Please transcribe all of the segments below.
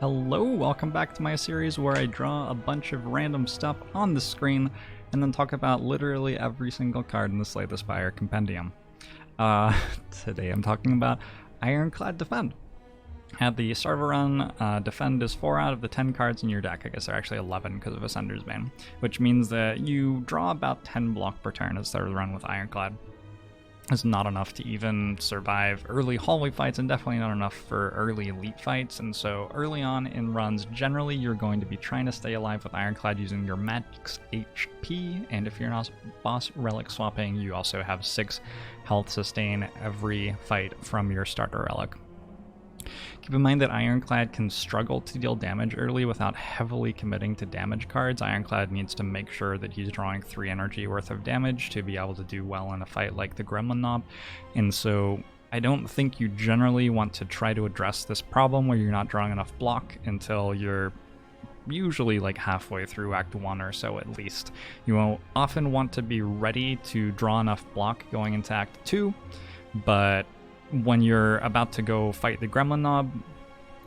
Hello, welcome back to my series where I draw a bunch of random stuff on the screen and then talk about literally every single card in the Slay the Spire compendium. Today I'm talking about Ironclad Defend. At the start of a run, Defend is 4 out of the 10 cards in your deck. I guess they're actually 11 because of Ascender's Bane, which means that you draw about 10 block per turn at the start of the run with Ironclad. It's not enough to even survive early hallway fights, and definitely not enough for early elite fights. And so early on in runs, generally you're going to be trying to stay alive with Ironclad using your max HP, and if you're not boss relic swapping, you also have 6 health sustain every fight from your starter relic. Keep in mind that Ironclad can struggle to deal damage early without heavily committing to damage cards. Ironclad needs to make sure that he's drawing 3 energy worth of damage to be able to do well in a fight like the Gremlin Knob, and so I don't think you generally want to try to address this problem where you're not drawing enough block until you're usually like halfway through Act 1 or so at least. You will often want to be ready to draw enough block going into Act 2, but when you're about to go fight the Gremlin Knob,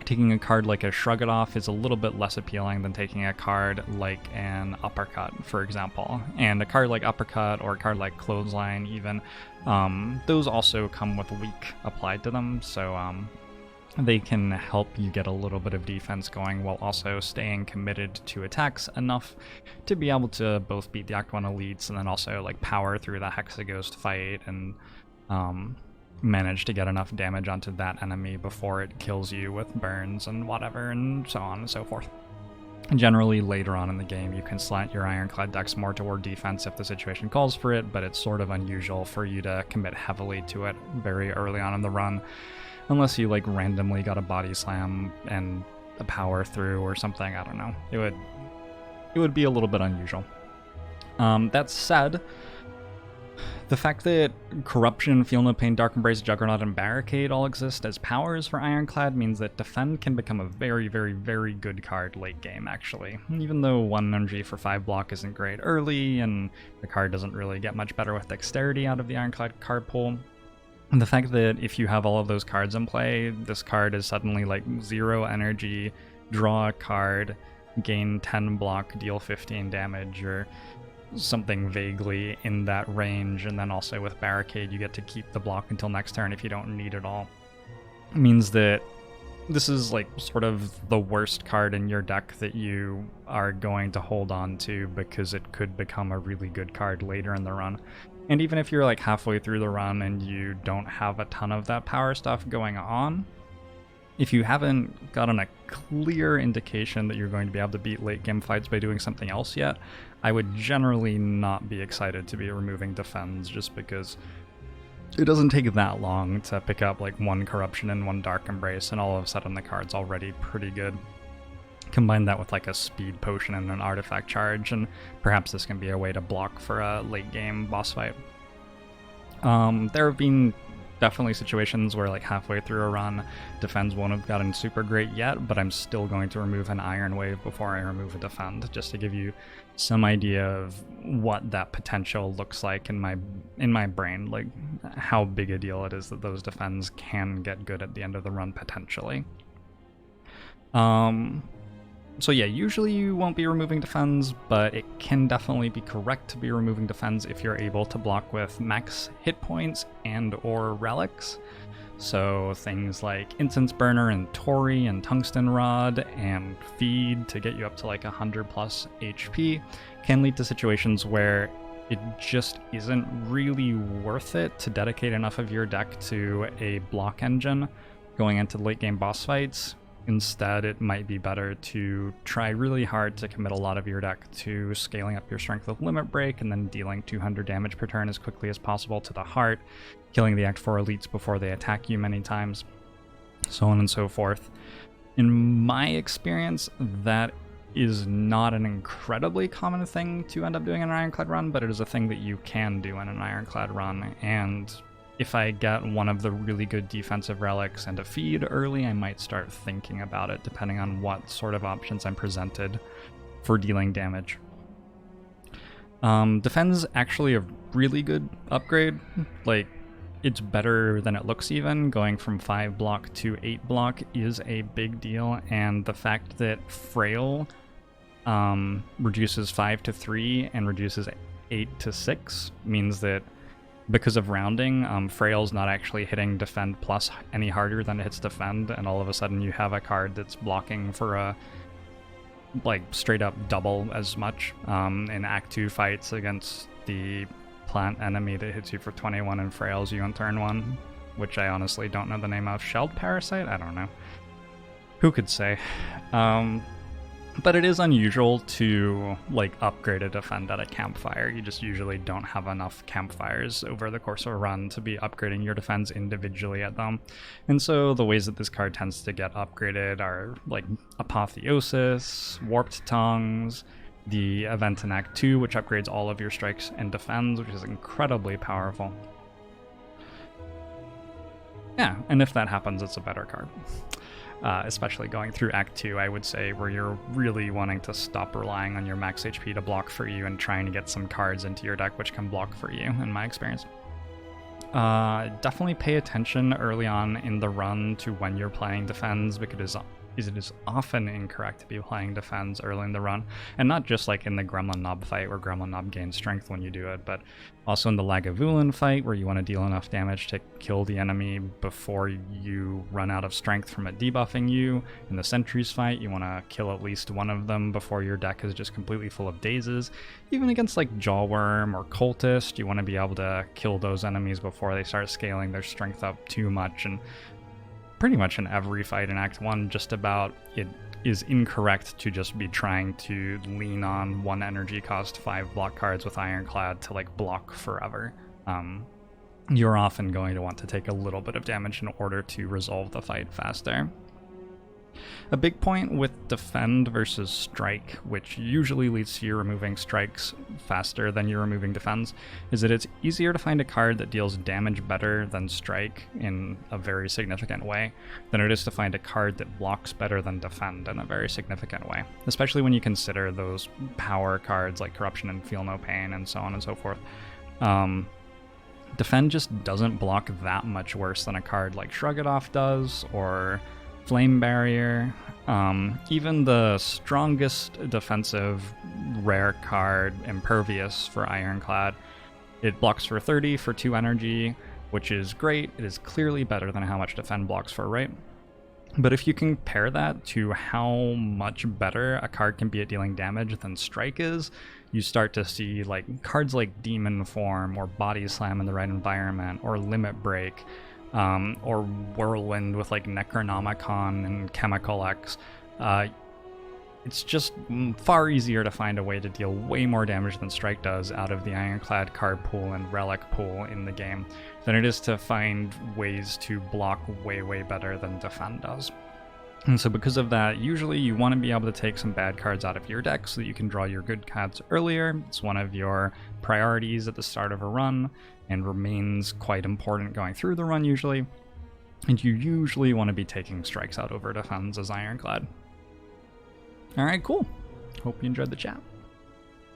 taking a card like a Shrug It Off is a little bit less appealing than taking a card like an Uppercut, for example. And a card like Uppercut or a card like Clothesline even, those also come with weak applied to them, so they can help you get a little bit of defense going while also staying committed to attacks enough to be able to both beat the Act 1 elites and then also like power through the Hexaghost fight and manage to get enough damage onto that enemy before it kills you with burns and whatever, and so on and so forth. Generally, later on in the game, you can slant your Ironclad decks more toward defense if the situation calls for it, but it's sort of unusual for you to commit heavily to it very early on in the run, unless you like randomly got a body slam and a power through or something. I don't know. It would be a little bit unusual. That said, the fact that Corruption, Feel No Pain, Dark Embrace, Juggernaut, and Barricade all exist as powers for Ironclad means that Defend can become a very, very, very good card late game, actually. Even though 1 energy for 5 block isn't great early, and the card doesn't really get much better with Dexterity out of the Ironclad card pool, and the fact that if you have all of those cards in play, this card is suddenly like 0 energy, draw a card, gain 10 block, deal 15 damage, or something vaguely in that range, and then also with Barricade you get to keep the block until next turn if you don't need it all. It means that this is like sort of the worst card in your deck that you are going to hold on to because it could become a really good card later in the run. And even if you're like halfway through the run and you don't have a ton of that power stuff going on, if you haven't gotten a clear indication that you're going to be able to beat late game fights by doing something else yet, I would generally not be excited to be removing Defends, just because it doesn't take that long to pick up like 1 Corruption and 1 Dark Embrace, and all of a sudden the card's already pretty good. Combine that with like a Speed Potion and an Artifact Charge, and perhaps this can be a way to block for a late game boss fight. There have been definitely situations where like halfway through a run, Defends won't have gotten super great yet, but I'm still going to remove an Iron Wave before I remove a Defend, just to give you some idea of what that potential looks like in my brain, like how big a deal it is that those Defends can get good at the end of the run potentially. So yeah, usually you won't be removing Defends, but it can definitely be correct to be removing Defends if you're able to block with max hit points and or relics. So things like Incense Burner and Tori and Tungsten Rod and Feed to get you up to like 100 plus HP can lead to situations where it just isn't really worth it to dedicate enough of your deck to a block engine going into late game boss fights. Instead, it might be better to try really hard to commit a lot of your deck to scaling up your strength with Limit Break and then dealing 200 damage per turn as quickly as possible to the heart, killing the Act 4 elites before they attack you many times, so on and so forth. In my experience, that is not an incredibly common thing to end up doing in an Ironclad run, but it is a thing that you can do in an Ironclad run, and if I get one of the really good defensive relics and a feed early, I might start thinking about it, depending on what sort of options I'm presented for dealing damage. Defend's actually a really good upgrade. Like, it's better than it looks even. Going from 5 block to 8 block is a big deal, and the fact that Frail reduces 5 to 3 and reduces 8 to 6 means that because of rounding, Frail's not actually hitting defend plus any harder than it hits defend, and all of a sudden you have a card that's blocking for a like straight up double as much in Act 2 fights against the plant enemy that hits you for 21 and frails you on turn 1, which I honestly don't know the name of. Shelled Parasite? I don't know. Who could say? But it is unusual to like upgrade a defend at a campfire. You just usually don't have enough campfires over the course of a run to be upgrading your defense individually at them. And so the ways that this card tends to get upgraded are like Apotheosis, Warped Tongues, the event in Act 2, which upgrades all of your strikes and defends, which is incredibly powerful. Yeah, and if that happens, it's a better card. Especially going through Act 2, I would say, where you're really wanting to stop relying on your max HP to block for you and trying to get some cards into your deck which can block for you, in my experience. Definitely pay attention early on in the run to when you're playing defense, because it is often incorrect to be playing defense early in the run, and not just like in the Gremlin Nob fight where Gremlin Nob gains strength when you do it, but also in the Lagavulin fight where you want to deal enough damage to kill the enemy before you run out of strength from it debuffing you. In the Sentries fight, you want to kill at least one of them before your deck is just completely full of dazes. Even against like Jawworm or Cultist, you want to be able to kill those enemies before they start scaling their strength up too much. And pretty much in every fight in Act 1, just about, it is incorrect to just be trying to lean on 1 energy cost 5 block cards with Ironclad to like block forever. You're often going to want to take a little bit of damage in order to resolve the fight faster. A big point with defend versus strike, which usually leads to you removing strikes faster than you're removing defends, is that it's easier to find a card that deals damage better than strike in a very significant way than it is to find a card that blocks better than defend in a very significant way, especially when you consider those power cards like Corruption and Feel No Pain and so on and so forth. Defend just doesn't block that much worse than a card like Shrug It Off does, or Flame Barrier. Even the strongest defensive rare card, Impervious for Ironclad, it blocks for 30 for 2 energy, which is great. It is clearly better than how much defend blocks for, right? But if you compare that to how much better a card can be at dealing damage than strike is, you start to see like cards like Demon Form or Body Slam in the right environment, or Limit Break, or Whirlwind with like Necronomicon and Chemical X. It's just far easier to find a way to deal way more damage than strike does out of the Ironclad card pool and relic pool in the game than it is to find ways to block way better than defend does. And so because of that, usually you want to be able to take some bad cards out of your deck so that you can draw your good cards earlier. It's one of your priorities at the start of a run and remains quite important going through the run usually. And you usually want to be taking strikes out over defense as Ironclad. Alright, cool. Hope you enjoyed the chat.